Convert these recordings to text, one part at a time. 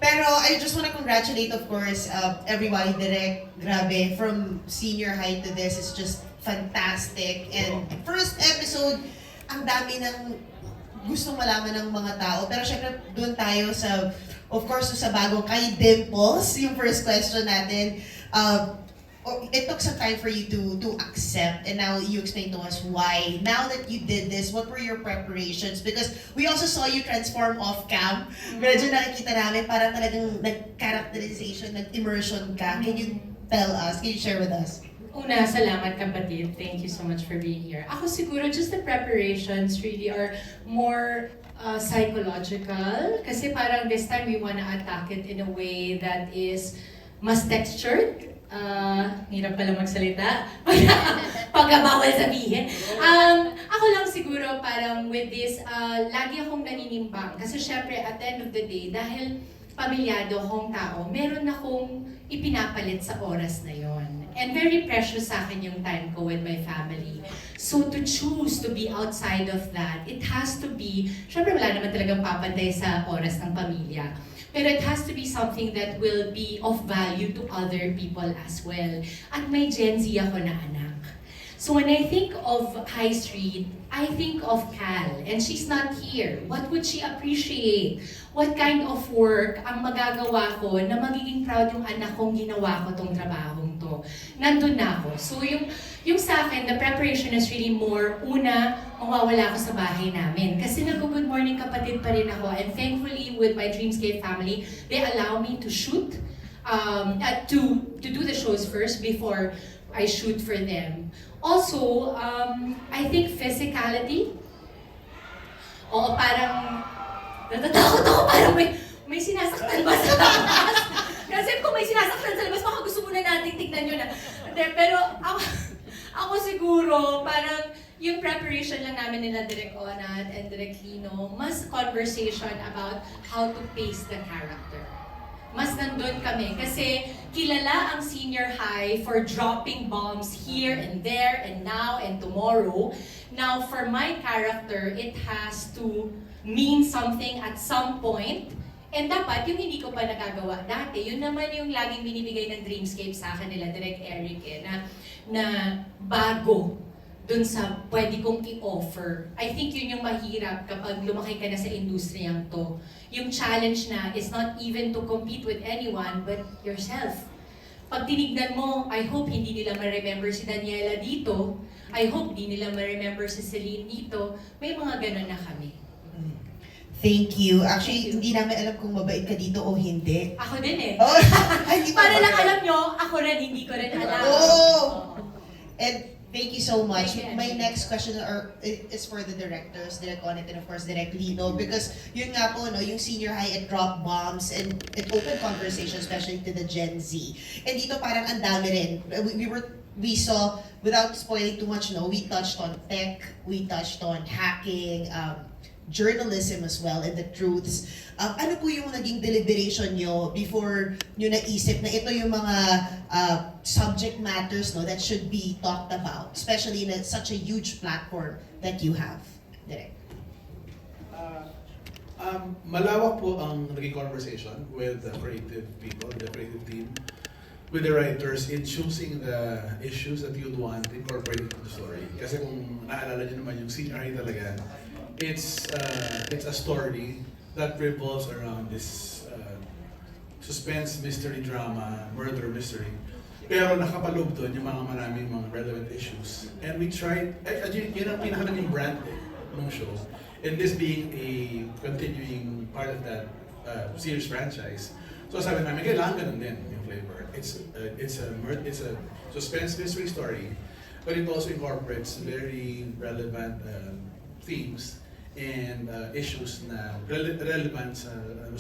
Pero I just want to congratulate, of course, everybody, Direk, grabe, from senior high to this is just fantastic. And first episode, ang dami ng gustong malaman ng mga tao. Pero syempre, doon tayo sa, of course, sa bagong kay Dimples, yung first question natin. It took some time for you to accept, and now you explain to us why. Now that you did this, what were your preparations? Because we also saw you transform off cam. Medyo nakikita namin parang talagang nag-characterization, nag-immersion ka. Can you tell us? Can you share with us? Una, salamat kapatid. Thank you so much for being here. Ako siguro, just the preparations really are more psychological. Kasi parang this time we wanna attack it in a way that is mas textured. Hirap pala magsalita. Pagkabawal sabihin. Ako lang siguro parang with this, lagi akong naninimbang. Kasi syempre at the end of the day, dahil pamilyado akong tao, meron akong ipinapalit sa oras na yon. And very precious sa akin yung time ko with my family. So to choose to be outside of that, it has to be, syempre wala naman talagang papantay sa oras ng pamilya. Pero it has to be something that will be of value to other people as well. At may Gen Z ako na anak. So when I think of High Street, I think of Cal, and she's not here. What would she appreciate? What kind of work ang magagawa ko na magiging proud yung anak kong ginawa ko tong trabahong to? Nandun na ako. So yung sa akin, the preparation is really more, una, mawawala ako sa bahay namin. Kasi nag-good morning kapatid pa rin ako. And thankfully, with my Dreamscape family, they allow me to shoot, to do the shows first before I shoot for them. Also, I think physicality. Oo, parang natatakot ako, parang may sinasaktan ba sa taas? Kasi kung may sinasaktan sa labas, baka gusto muna natin tignan yun. Pero ako siguro, parang yung preparation lang namin nila Direk Onat and Direk Lino, mas conversation about how to pace the character. Mas nandun kami kasi kilala ang senior high for dropping bombs here and there and now and tomorrow. Now, for my character, it has to mean something at some point. And dapat, yung hindi ko pa nagagawa dati, yun naman yung laging binibigay ng Dreamscape sa akin nila, Direk Eric, na bago dun sa pwede kong i-offer. I think yun yung mahirap kapag lumaki ka na sa industriyang to. Yung challenge na is not even to compete with anyone, but yourself. Pag tinignan mo, I hope hindi nila ma-remember si Daniela dito. I hope hindi nila ma-remember si Celine dito. May mga ganun na kami. Thank you. Actually, hindi namin alam kung mabait ka dito o hindi. Ako din eh. Oh, hindi Para ba- lang alam nyo, ako rin, hindi ko rin alam. Oh! And thank you so much. Thank you, My Angie. next question is for the directors, Direk Onit and of course Direk Lino, because yun nga po, no, yung senior high, it dropped bombs and it opened conversation, especially to the Gen Z. And dito parang ang dami rin. We saw, without spoiling too much, no, we touched on tech, we touched on hacking, journalism as well, and the truths. Ano po yung naging deliberation nyo before nyo naisip na ito yung mga subject matters, no, that should be talked about, especially in such a huge platform that you have? Direk. Malawak po ang naging conversation with the creative people, the creative team, with the writers in choosing the issues that you'd want incorporated into the story. Kasi kung naalala nyo naman yung senior high talaga, it's a story that revolves around this suspense, mystery, drama, murder mystery. Pero nakapaloob doon yung mga maraming mga relevant issues. And we tried, yun ang pinaka naging brand ng show. And this being a continuing part of that series franchise. So sabi namin, kailangan ganun din yung flavor. It's a suspense mystery story, but it also incorporates very relevant themes and issues na relevant sa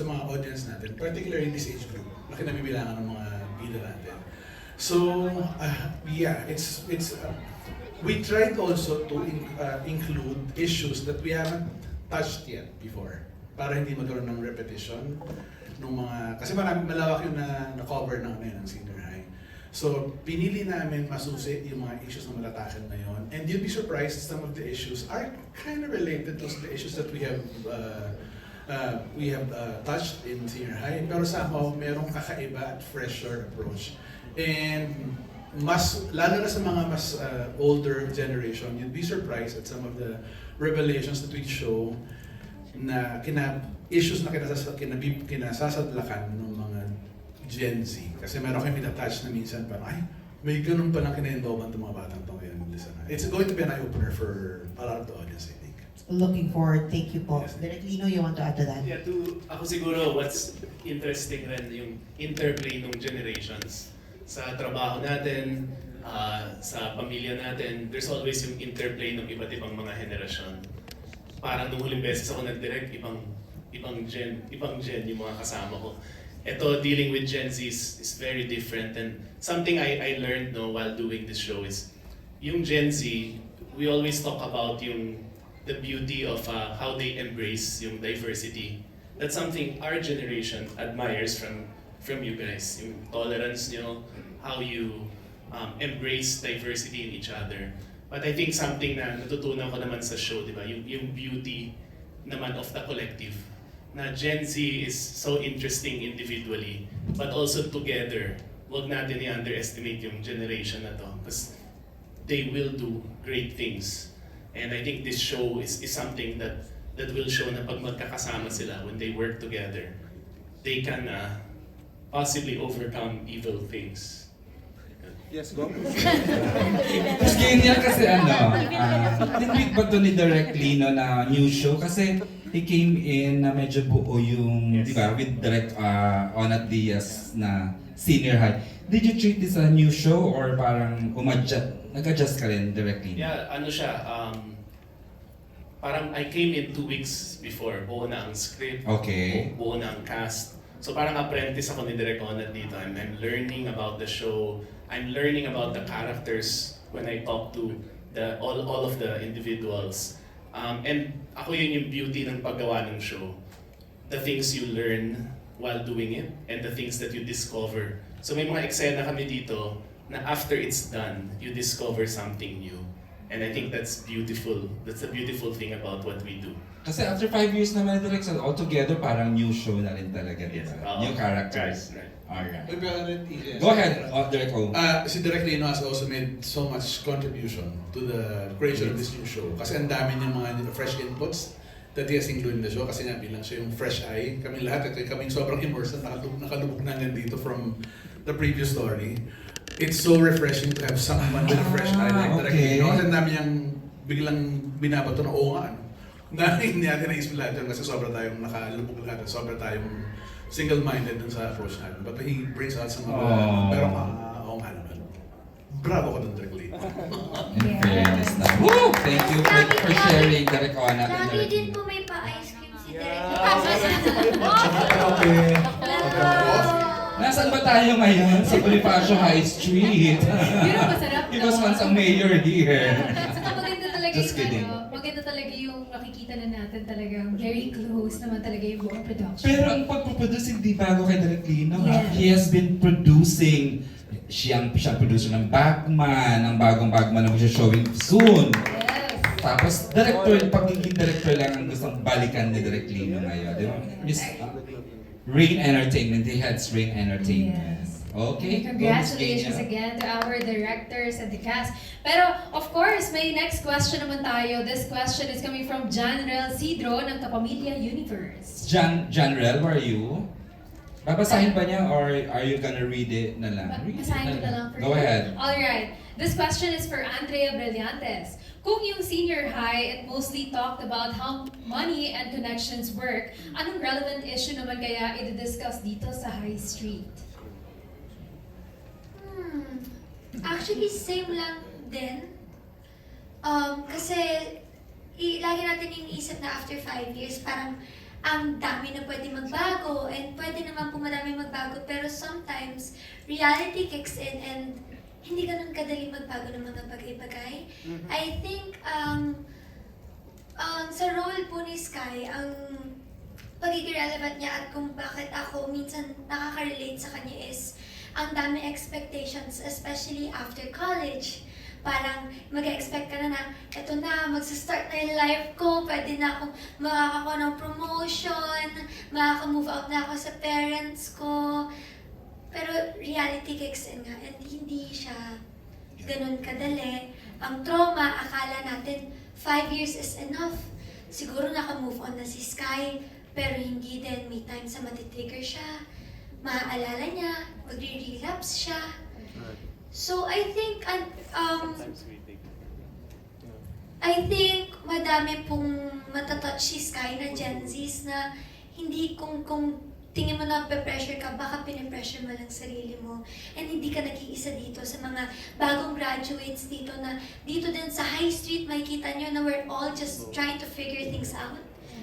mga audience natin, particularly this age group, na kinabibilangan ng mga bida natin. So, yeah, we tried also to include issues that we haven't touched yet before, para hindi magkaroon ng repetition ng mga, kasi malawak yung na-cover ng senior high. So, pinili namin masusi yung mga issues na malatakan ngayon. And you'd be surprised some of the issues are kind of related to the issues that we have we have touched in senior high, pero somehow merong kakaiba at fresher approach. And lalo na sa mga mas older generation, you'd be surprised at some of the revelations that we show na issues na kinasasadlakan ng mga Gen Z. Kasi meron kami na-touch na minsan parang, ay, may ganun palang kinaindoban ng mga batang to ngayon. It's going to be an eye-opener for a lot of the audience, I think. Looking forward. Thank you po. Yes. Direk Lino, you want to add to that? Yeah, ako siguro what's interesting rin yung interplay ng generations. Sa trabaho natin, sa pamilya natin, there's always yung interplay ng iba't ibang mga henerasyon. Parang nung huling beses ako nag-direct, ibang gen yung mga kasama ko. Ito, dealing with Gen Z is very different, and something I learned while doing this show is yung Gen Z, we always talk about the beauty of how they embrace yung diversity. That's something our generation admires from you guys. Yung tolerance nyo, how you embrace diversity in each other. But I think something na natutunan ko naman sa show, di ba? Yung beauty naman of the collective. Na Gen Z is so interesting individually, but also together. Huwag natin i-underestimate yung generation na to. Because they will do great things. And I think this show is something that will show na pag magkakasama sila, when they work together, they can possibly overcome evil things. Yes, go. Mas ganyan kasi tinweet ba ito ni Direk Lino na new show? Kasi he came in na medyo buo yung, Yes. di ba, with Direk Onat Diaz na senior high. Did you treat this as a new show or parang nag-adjust ka rin, Direk Lino? Yeah, ano siya, parang I came in 2 weeks before, buo na ang script, Okay. buo na ang cast. So parang apprentice ako ni Direk Onat dito. I'm learning about the show. I'm learning about the characters when I talk to all of the individuals. And ako yun yung beauty ng paggawa ng show. The things you learn while doing it and the things that you discover. So may mga eksena kami dito na after it's done, you discover something new. And I think that's beautiful. That's the beautiful thing about what we do. Kasi after 5 years naman Direk, so altogether parang new show na rin talaga, di ba? New characters. Right. Alright. Yes. Go ahead, Direk O. Si Direk Lino has also made so much contribution to the creation of this new show. Kasi ang dami niyang mga fresh inputs that he has included in the show. Kasi nga bilang siya yung fresh eye. Kami lahat, kaming sobrang immersed na nakalubog na dito from the previous story. It's so refreshing to have someone with a fresh eye like Direk okay. Lino. Kasi ang dami niyang biglang binabato na oo nga. Dahil hindi natin naisip lahat yun kasi sobra tayong nakalubog lahat. Sobra tayong single-minded dun sa approach natin. But he brings out some of the, pero oo nga naman. Bravo ka dun, Direk Lino. In fairness na. Woo! Thank you for sharing, Direk Onat and Lagi Direk din Lino. po may pa-ice cream si Nasaan ba tayo ngayon? Sa Bonifacio High Street. Yun ang masarap, He was once a mayor here. Saka maganda talaga Just yung kidding. maganda talaga yung nakikita na natin talagang very close naman talaga yung buong production. Pero ang pagpuproduce hindi bago kay Direk Lino. Yes. He has been producing. Siyang producer ng Batman, ng bagong Batman na showing soon. Yes. Tapos, pagiging director lang ang gustong balikan ni Direk Lino ngayon. Di ba? Miss Rain Entertainment, he heads Rain Entertainment. Yes. Okay? Congratulations Go, Miss Kenya. again to our directors and the cast. Pero, of course, may next question naman tayo. This question is coming from Janrel Cidro ng Kapamilya Universe. Janrel, where are you? Babasahin ba niya or are you gonna read it na lang? Basahin ko na lang for Go ahead. Alright. This question is for Andrea Brillantes. Kung yung senior high, it mostly talked about how money and connections work, anong relevant issue naman kaya i-discuss dito sa High Street? Actually, same lang din. Kasi lagi natin iniisip na after 5 years, parang ang dami na pwede magbago and pwede naman po madami magbago pero sometimes reality kicks in and hindi ganun kadali magbago ng mga bagay-bagay. I think sa role po ni Sky, ang pagiging relevant niya at kung bakit ako minsan nakaka-relate sa kanya is ang dami expectations, especially after college. parang mag-expect ka na eto na, magsa-start na yung life ko, pwede na akong makakakuha ng promotion, makaka-move out na ako sa parents ko. Pero reality kicks in nga, and hindi siya ganun kadali. Ang trauma, akala natin 5 years is enough. Siguro naka-move on na si Sky, pero hindi din. May times na matitrigger siya, maaalala niya, magre-relapse siya. So I think madami pong matatouch si Sky na Gen Zs na hindi kung tingin mo na pe-pressure ka, baka pinipressure mo lang sarili mo. And hindi ka nag-iisa dito sa mga bagong graduates dito na dito din sa High Street, makikita nyo na we're all just trying to figure things out.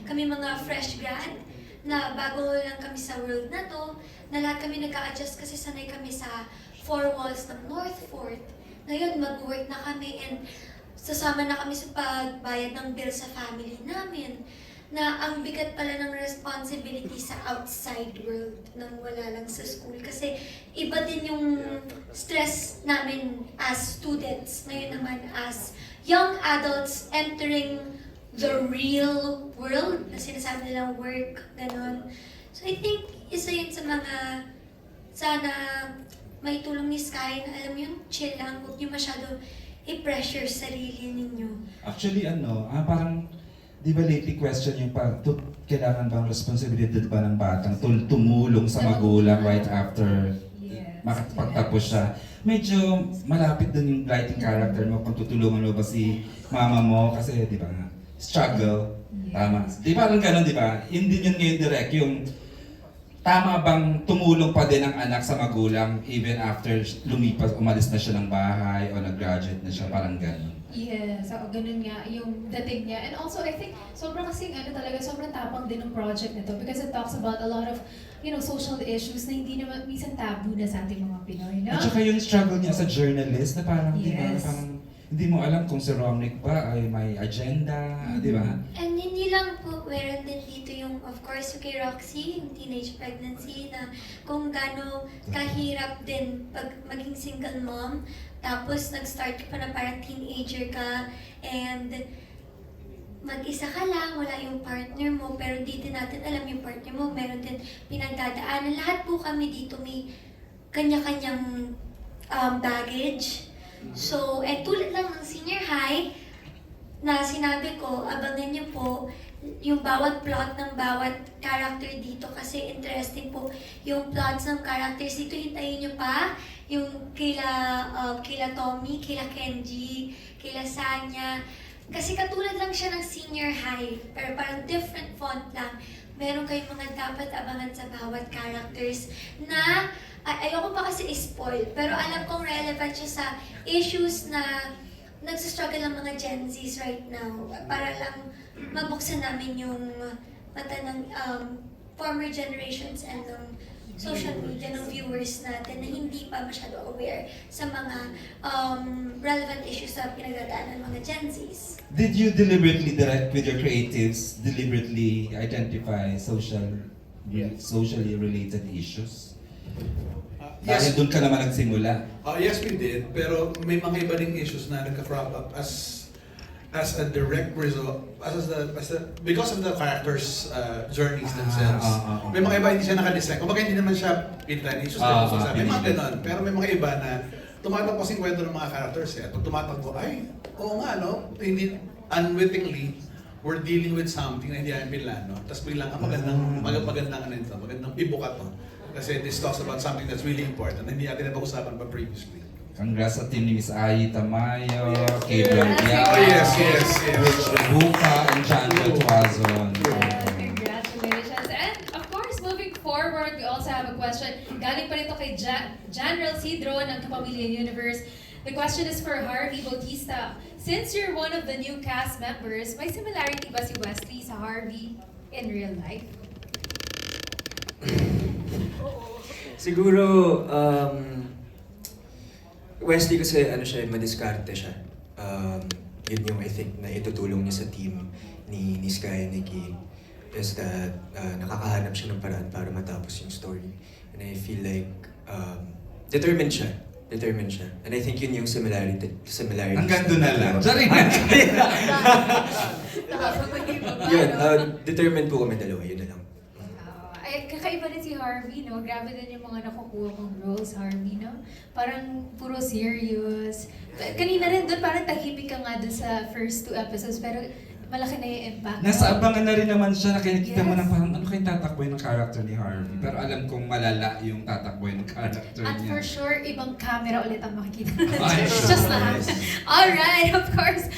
Kami mga fresh grad, na bago lang kami sa world na to, na lahat kami nag-a-adjust kasi sanay kami sa four walls ng North Fort. Ngayon, mag-work na kami and sasama na kami sa pagbayad ng bill sa family namin. Na ang bigat pala ng responsibility sa outside world nang wala lang sa school. Kasi iba din yung stress namin as students. Ngayon naman as young adults entering the real world na sinasabi nilang work, ganon. So I think isa yun sa mga sana may tulong ni Sky na alam yun, chill lang, huwag niyo masyado i-pressure sarili ninyo. Actually, parang, di ba lately question yung kailangan bang responsibilidad ba ng batang tumulong sa magulang right after makapagtapos siya? Medyo malapit din yung writing character mo kung tutulungan mo ba si mama mo kasi di ba struggle. Tama. Di ba lang ganun, di ba? Yun din yun ngayon direct, yung tama bang tumulong pa din ang anak sa magulang even after umalis na siya ng bahay o nag-graduate na siya, parang ganun. Yes, so ganun nga yung dating niya. And also, I think, sobrang sobrang tapang din ng project nito because it talks about a lot of, social issues na hindi naman minsan taboo na sa ating mga Pinoy, no? At saka yung struggle niya as a journalist na parang, di ba, Yes. parang hindi mo alam kung si Romnick ba ay may agenda, di ba? And hindi lang po, meron din dito yung, of course, yung kay Roxy, yung teenage pregnancy, na kung gaano kahirap din pag maging single mom, tapos nag-start ka pa na parang teenager ka, and mag-isa ka lang, wala yung partner mo, pero di din natin alam yung partner mo, meron din pinagdadaanan. Lahat po kami dito may kanya-kanyang baggage. So, tulad lang ng senior high, na sinabi ko, abangan niyo po yung bawat plot ng bawat character dito kasi interesting po yung plots ng characters dito. Hintayin niyo pa yung kila Tommy, kila Kenji, kila Sanya. Kasi katulad lang siya ng senior high, pero parang different font lang. Meron kayong mga dapat abangan sa bawat characters na ayoko pa kasi i-spoil, pero alam kong relevant siya sa issues na nagsistruggle ang mga Gen Zs right now. Para lang mabuksan namin yung mata ng former generations and ng social media ng viewers natin na hindi pa masyado aware sa mga relevant issues na pinagdadaanan ng mga Gen Zs. Did you deliberately direct with your creatives, deliberately identify socially related issues? Dahil doon ka naman nagsimula. Yes, we did. Pero may mga iba ding issues na nagka-crop up as a direct result, because of the characters' journeys themselves. May mga iba hindi siya naka-design. Kumbaga hindi naman siya pinlan issues. May mga ganon. Pero may mga iba na tumatakbo kasing kwento ng mga characters. Pag tumatakbo, ay, oo nga, no? Hindi, unwittingly, we're dealing with something na hindi namin pinlano. Tapos biglang, magandang pibuka to. Kasi this talks about something that's really important na hindi natin napag-usapan pa previously. Congrats sa team ni Miss Ai Tamayo, kay Blanquia, Oh, yes. Rich Buka, and Chandra Tuazon. Congratulations. And of course, moving forward, we also have a question. Galing pa rito kay Janrel Cidro ng Kapamilya Universe. The question is for Harvey Bautista. Since you're one of the new cast members, may similarity ba si Wesley sa Harvey in real life? Siguro, Wesley kasi madiskarte siya. Yun yung I think na itutulong niya sa team ni Sky and Nikki is that nakakahanap siya ng paraan para matapos yung story. And I feel like determined siya Determined siya. And I think yun yung similarity. Hanggang doon na lang. Sorry. Yun, determined po kami dalawa, yun na lang. Ay, kakaiba rin si Harvey, no? Grabe din yung mga nakukuha kong roles, Harvey, no? Parang puro serious. Kanina rin doon, parang tahimik ka nga doon sa first 2 episodes, pero malaki na yung impact. Nasa abangan na rin naman siya, nakikita mo Yes. na parang ano kayong tatakboy ng character ni Harvey. Pero alam kong malala yung tatakboy ng character At niya. for sure, ibang camera ulit ang makikita. Ay, Just na. yes. Alright, of course.